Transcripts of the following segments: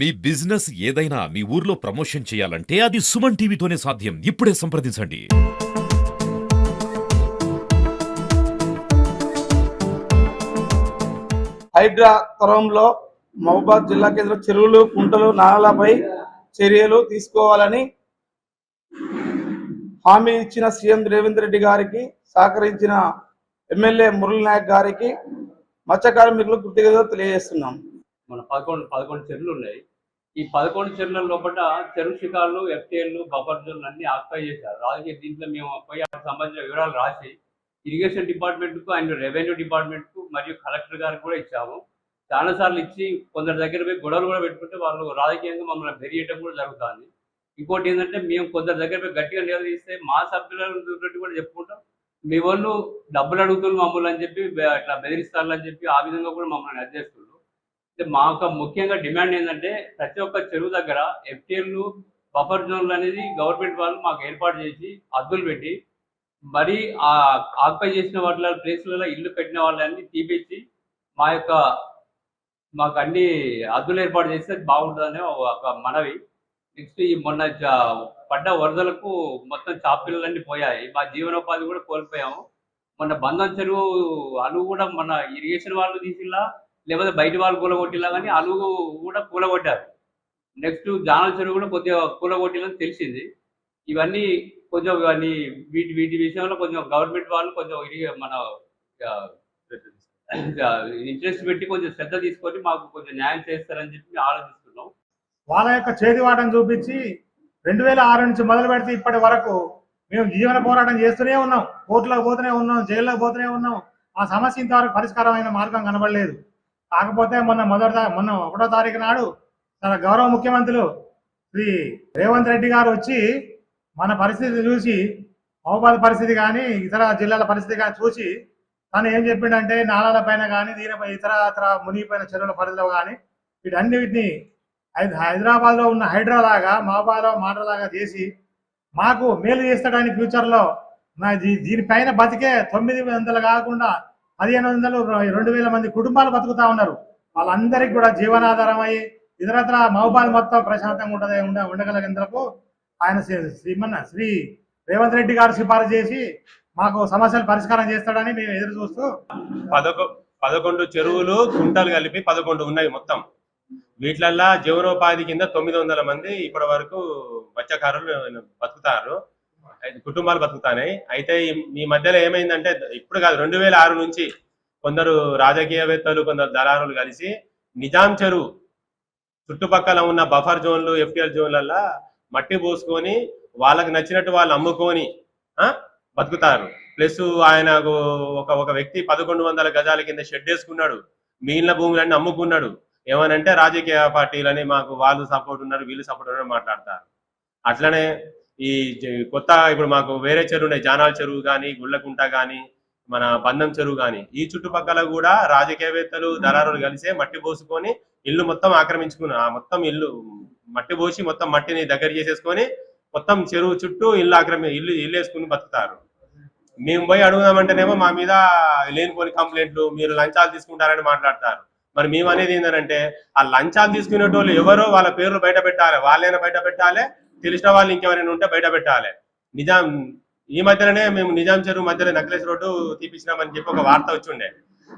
మీ business ఏదైనా మీ ఊర్లో promotion చేయాలంటే అది సుమన్ టీవీతోనే సాధ్యం. ఇప్పుడే సంప్రదించండి. హైడ్రా తరంలో మహబూబాద్ జిల్లా కేంద్ర చెరువులు, కుంటలు, నాలాలపై చర్యలు తీసుకోవాలని హామీ ఇచ్చిన సీఎం రేవంత్ రెడ్డి గారికి సహకరించిన ఎమ్మెల్యే మురళీ నాయక్ గారికి మత్స్య కార్మికులు కృతజ్ఞతలు తెలియజేస్తున్నాం. మన 11 చెరువులు ఉన్నాయి. ఈ 11 చెరువుల లోపల చెరువు శిఖార్లు, ఎఫ్టీఎల్లు, బఫర్ జోన్లు అన్ని ఆక్యుపై చేశారు. రాజకీయ దీంట్లో మేము పోయి సంబంధించిన వివరాలు రాసి ఇరిగేషన్ డిపార్ట్మెంట్కు అండ్ రెవెన్యూ డిపార్ట్మెంట్కు మరియు కలెక్టర్ గారికి కూడా ఇచ్చాము. చాలాసార్లు ఇచ్చి కొందరి దగ్గర పోయి గొడవలు కూడా పెట్టుకుంటే వాళ్ళు రాజకీయంగా మమ్మల్ని బెరియటం కూడా జరుగుతుంది. ఇంకోటి ఏంటంటే మేము కొందరి దగ్గర పోయి గట్టిగా నిలదీస్తే మా సభ్యులను కూడా చెప్పుకుంటాం, మీ వాళ్ళు డబ్బులు అడుగుతున్నారు మమ్మల్ని అని చెప్పి అట్లా బెదిరిస్తారని చెప్పి ఆ విధంగా కూడా మమ్మల్ని అడ్జేస్తున్నారు. మా యొక్క ముఖ్యంగా డిమాండ్ ఏంటంటే ప్రతి ఒక్క చెరువు దగ్గర ఎఫ్టీఎల్లు, బఫర్ జోన్లు అనేది గవర్నమెంట్ వాళ్ళు మాకు ఏర్పాటు చేసి హద్దులు పెట్టి మరి ఆ ఆక్యుపై చేసిన వాటి ప్లేస్లలో ఇల్లు కట్టిన వాళ్ళని తీపిచ్చి మాకు అన్ని హద్దులు ఏర్పాటు చేస్తే బాగుంటుందనే ఒక మనవి. నెక్స్ట్ ఈ మొన్న పడ్డ వరదలకు మొత్తం చాపిల్లలన్నీ పోయాయి. మా జీవనోపాధి కూడా కోల్పోయాము. మొన్న బంధం చెరువు అలుగు కూడా మన ఇరిగేషన్ వాళ్ళు తీసిలా లేకపోతే బయట వాళ్ళు కూలగొట్టిలా కానీ అలుగు కూడా కూలగొట్టారు. నెక్స్ట్ జానల చెరువు కూడా కొద్దిగా కూలగొట్టిలని తెలిసింది. ఇవన్నీ కొంచెం వీటి విషయంలో కొంచెం గవర్నమెంట్ వాళ్ళు కొంచెం మన ఇంట్రెస్ట్ పెట్టి కొంచెం శ్రద్ధ తీసుకొని మాకు కొంచెం న్యాయం చేస్తారని చెప్పి ఆలోచిస్తున్నాం. వాళ్ళ యొక్క చేతివాటం చూపించి 2006 నుంచి మొదలు పెడితే ఇప్పటి వరకు మేము జీవన పోరాటం చేస్తూనే ఉన్నాం. కోర్టులకు పోతూనే ఉన్నాం, జైల్లోకి పోతూనే ఉన్నాం. ఆ సమస్య ఇంతవరకు పరిష్కారమైన మార్గం కనబడలేదు. కాకపోతే మొన్న 1వ తారీఖు నాడు తన గౌరవ ముఖ్యమంత్రులు శ్రీ రేవంత్ రెడ్డి గారు వచ్చి మన పరిస్థితి చూసి, మహబూబాద్ పరిస్థితి కానీ ఇతర జిల్లాల పరిస్థితి కానీ చూసి తను ఏం చెప్పిండంటే నాలాల పైన కానీ దీనిపై ఇతర మునిగిపోయిన చెరువుల పరిధిలో కానీ వీటన్నిటిని హైదరాబాద్లో ఉన్న హైడ్రా లాగా మహబూబాద్లో మాటలాగా చేసి మాకు మేలు చేస్తాడని ఫ్యూచర్లో దీనిపైన బతికే 900 కాకుండా 1500, 2000 మంది కుటుంబాలు బతుకుతా ఉన్నారు. వాళ్ళందరికీ కూడా జీవనాధారం అయ్యి ఇతరత్ర మహబూబాద్ మొత్తం ప్రశాంతంగా ఉండగలిగేందుకు ఆయన శ్రీ రేవంత్ రెడ్డి గారు సిఫారసు చేసి మాకు సమస్యలు పరిష్కారం చేస్తాడని మేము ఎదురు చూస్తూ 11 చెరువులు, కుంటలు కలిపి 11 ఉన్నాయి మొత్తం. వీటిలల్లా జీవనోపాధి కింద 900 మంది ఇప్పటి వరకు మత్స్యకారులు బతుకుతారు, కుటుంబాలు బతుకుతాయి. అయితే ఈ మధ్యలో ఏమైందంటే ఇప్పుడు కాదు, 2006 నుంచి కొందరు రాజకీయవేత్తలు, కొందరు దళారులు కలిసి నిజాం చెరువు చుట్టుపక్కల ఉన్న బఫర్ జోన్లు, ఎఫ్టీఎల్ జోన్లల్లా మట్టి పోసుకొని వాళ్ళకి నచ్చినట్టు వాళ్ళు అమ్ముకొని బతుకుతారు. ప్లస్ ఆయనకు ఒక వ్యక్తి 1100 గజాల కింద షెడ్ వేసుకున్నాడు, మిగిలిన భూములన్నీ అమ్ముకున్నాడు. ఏమనంటే రాజకీయ పార్టీలని మాకు వాళ్ళు సపోర్ట్ ఉన్నారు, వీళ్ళు సపోర్ట్ ఉన్నారు మాట్లాడతారు. అట్లనే ఈ కొత్త ఇప్పుడు మాకు వేరే చెరువు ఉన్నాయి, జానాల చెరువు కానీ, గుళ్ళకుంట కానీ, మన బంధం చెరువు కానీ, ఈ చుట్టుపక్కల కూడా రాజకీయవేత్తలు, దళారులు కలిసే మట్టి పోసుకొని ఇల్లు మొత్తం ఆక్రమించుకున్నారు. ఆ మొత్తం ఇల్లు మట్టి పోసి మొత్తం మట్టిని దగ్గర చేసేసుకొని మొత్తం చెరువు చుట్టూ ఇల్లు వేసుకుని బతుకుతారు. మేము పోయి అడుగుదామంటేనేమో మా మీద లేనిపోని కంప్లైంట్లు, మీరు లంచాలు తీసుకుంటారని మాట్లాడతారు. మరి మేము అనేది ఏంటంటే ఆ లంచాలు తీసుకునేటోళ్ళు ఎవరో వాళ్ళ పేర్లు బయట పెట్టాలి, వాళ్ళైనా బయట పెట్టాలి, తెలిసిన వాళ్ళు ఇంకెవరైనా ఉంటే బయట పెట్టాలి. ఈ మధ్యలోనే మేము నిజాం చెరువు మధ్యలో నక్లెస్ రోడ్డు తీపించినామని చెప్పి ఒక వార్త వచ్చిండే.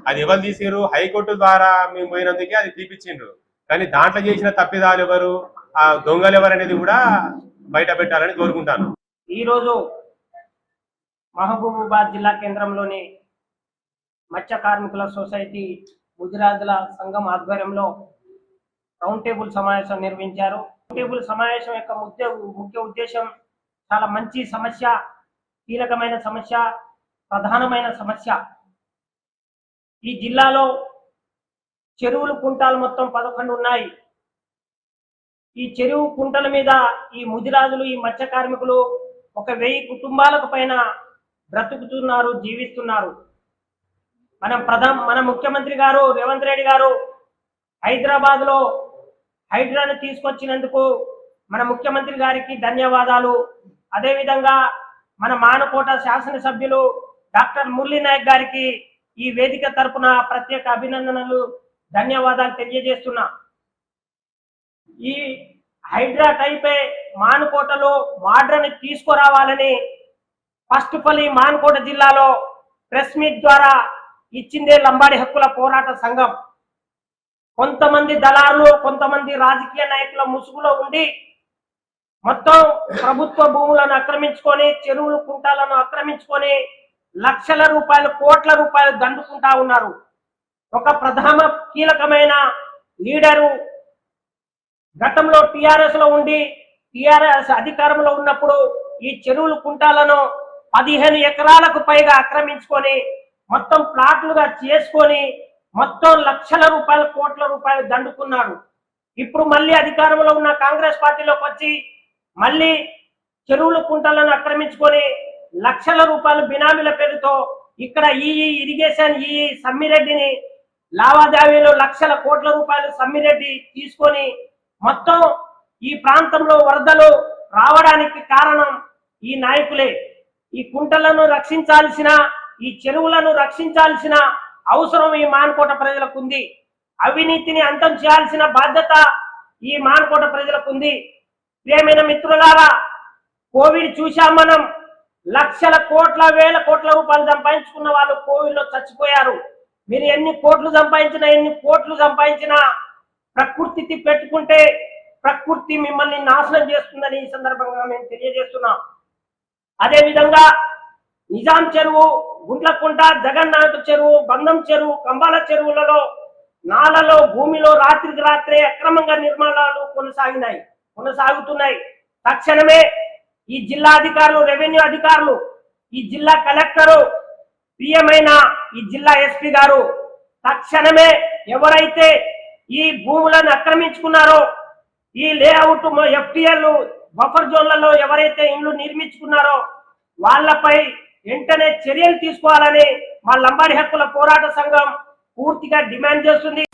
అది ఎవరు తీసిరు? హైకోర్టు ద్వారా మేము పోయినందుకే అది తీపిచ్చిండ్రు. కానీ దాంట్లో చేసిన తప్పిదాలు ఎవరు, ఆ దొంగలు ఎవరు అనేది కూడా బయట పెట్టాలని కోరుకుంటాను. ఈరోజు మహబూబాబాద్ జిల్లా కేంద్రంలోని మత్స్య కార్మికుల సొసైటీ ముదిరాజుల సంఘం ఆధ్వర్యంలో రౌండ్ టేబుల్ సమావేశం నిర్వహించారు. రౌండ్ టేబుల్ సమావేశం యొక్క ముఖ్య ఉద్దేశం చాలా మంచి సమస్య, కీలకమైన సమస్య, ప్రధానమైన సమస్య. ఈ జిల్లాలో చెరువులు, కుంటాలు మొత్తం 11 ఉన్నాయి. ఈ చెరువు కుంటల మీద ఈ ముదిరాజులు, ఈ మత్స్య కార్మికులు 1000 కుటుంబాలకు పైన బ్రతుకుతున్నారు, జీవిస్తున్నారు. మన ముఖ్యమంత్రి గారు రేవంత్ రెడ్డి గారు హైదరాబాద్లో హైడ్రాను తీసుకొచ్చినందుకు మన ముఖ్యమంత్రి గారికి ధన్యవాదాలు. అదేవిధంగా మన మానకోట శాసనసభ్యులు డాక్టర్ మురళీ నాయక్ గారికి ఈ వేదిక తరపున ప్రత్యేక అభినందనలు, ధన్యవాదాలు తెలియజేస్తున్నా. ఈ హైడ్రా టైపే మానుకోటలో మోడ్రన్ తీసుకురావాలని ఫస్ట్ ఆఫ్ ఆల్ ఈ మానుకోట జిల్లాలో ప్రెస్ మీట్ ద్వారా ఇచ్చిందే లంబాడి హక్కుల పోరాట సంఘం. కొంతమంది దళారులు, కొంతమంది రాజకీయ నాయకుల ముసుగులో ఉండి మొత్తం ప్రభుత్వ భూములను ఆక్రమించుకొని, చెరువులు కుంటాలను ఆక్రమించుకొని లక్షల రూపాయలు, కోట్ల రూపాయలు దండుకుంటా ఉన్నారు. ఒక ప్రధాన కీలకమైన లీడరు గతంలో టిఆర్ఎస్ లో ఉండి, టిఆర్ఎస్ అధికారంలో ఉన్నప్పుడు ఈ చెరువులు కుంటాలను 15 ఎకరాలకు పైగా ఆక్రమించుకొని మొత్తం ప్లాట్లుగా చేసుకొని మొత్తం లక్షల రూపాయలు, కోట్ల రూపాయలు దండుకున్నాడు. ఇప్పుడు మళ్ళీ అధికారంలో ఉన్న కాంగ్రెస్ పార్టీలోకి వచ్చి మళ్ళీ చెరువుల కుంటలను ఆక్రమించుకొని లక్షల రూపాయలు బినామీల పేరుతో ఇక్కడ ఈ ఇరిగేషన్ ఈ సమ్మిరెడ్డిని లావాదేవీలో లక్షల కోట్ల రూపాయలు సమ్మిరెడ్డి తీసుకొని మొత్తం ఈ ప్రాంతంలో వరదలు రావడానికి కారణం ఈ నాయకులే. ఈ కుంటలను రక్షించాల్సిన, ఈ చెరువులను రక్షించాల్సిన అవసరం ఈ మానుకోట ప్రజలకు ఉంది. అవినీతిని అంతం చేయాల్సిన బాధ్యత ఈ మానుకోట ప్రజలకు ఉంది. ప్రియమైన మిత్రులారా, కోవిడ్ చూశాం మనం. లక్షల కోట్ల, వేల కోట్ల రూపాయలు సంపాదించుకున్న వాళ్ళు కోవిడ్లో చచ్చిపోయారు. మీరు ఎన్ని కోట్లు సంపాదించినా ప్రకృతికి పెట్టుకుంటే ప్రకృతి మిమ్మల్ని నాశనం చేస్తుందని ఈ సందర్భంగా మేము తెలియజేస్తున్నాం. అదేవిధంగా నిజాం చెరువు, గుండ్లకుంట, జగన్నాథ చెరువు, బంధం చెరువు, కంబాల చెరువులలో నాలలో భూమిలో రాత్రికి రాత్రే అక్రమంగా నిర్మాణాలు కొనసాగుతున్నాయి. తక్షణమే ఈ జిల్లా అధికారులు, రెవెన్యూ అధికారులు, ఈ జిల్లా కలెక్టరు, ప్రియమైన ఈ జిల్లా ఎస్పీ గారు తక్షణమే ఎవరైతే ఈ భూములను ఆక్రమించుకున్నారో, ఈ లేఅవుట్ ఎఫ్టీఎల్ బఫర్ జోన్లలో ఎవరైతే ఇళ్లు నిర్మించుకున్నారో వాళ్ళపై వెంటనే చర్యలు తీసుకోవాలని మా లంబాడి హక్కుల పోరాట సంఘం పూర్తిగా డిమాండ్ చేస్తుంది.